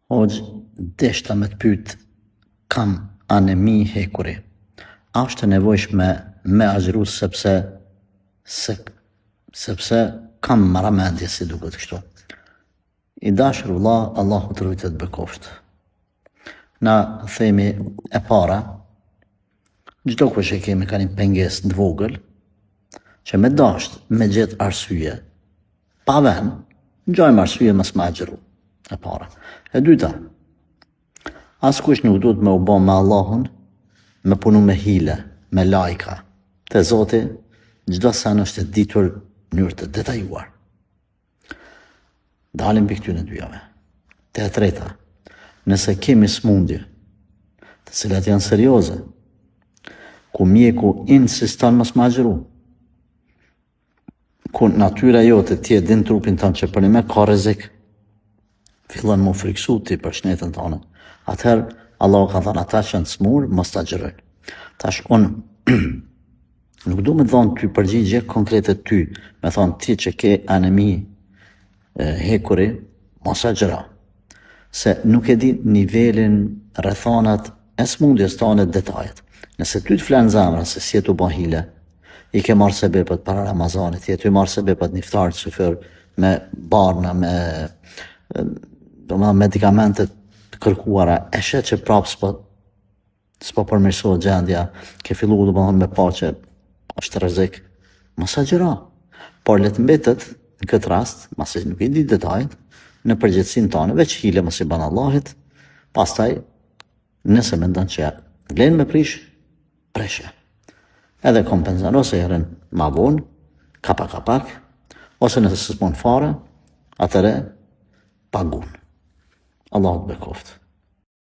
Hoxh, deshta me të pyet, kam anemi hekuri. A është e nevojshme me agjëru sepse kam maramendje si duket kështu. I dashur vëlla, Allahu të rujtë të bekoftë. Na themi e para, çdo kush e kemi ka një pengesë të vogël, që me dasht, me gjetë arsye, pa vend, gjojmë arsye mos me agjëru. E para. E dyta, askush nuk duhet me u bë me Allahun, me punu me hile, me lajka. Te Zoti, çdo sen është e ditur në mënyrë të detajuar. Dalim për këtyre dyjave. Te e treta, nëse kemi smundje, të cilat janë serioze, ku mjeku insiston mos me agjëru, ku natyra jote ti e din trupin tënd që për një ka rrezik, fillon mu friksu ti për shnetën tonë. Atëherë, Allahu ka thënë ata që janë smur, mos ta agjërojnë. Tash unë nuk du me thonë ty përgjigje konkrete ty, me thonë ti që ke anemi hekuri, mos agjëra. Se nuk e di nivelin, rrethonat e smundjes tonë detajet. Nëse ty të flenë zemra se si e tu bën hile, i ke marrë sebepet para Ramazanit, i e tu marrë sebepet një iftar të syfër me barna, me medikamentet të kërkuara, e shet që prapë s'po përmirësohet gjendja, ke fillu me pa që është rrezik, mos agjëra. Por le të mbetet në këtë rast, masi nuk i di detajet, në përgjithësinë tonë, veç hile mos i bën Allahit, pastaj nëse mendon që vlen me prish, preshje. Edhe kompenzon ose herën ma vonë, kapak, ose nëse s'mon fare, atëre pagun. Allahu të bekoftë.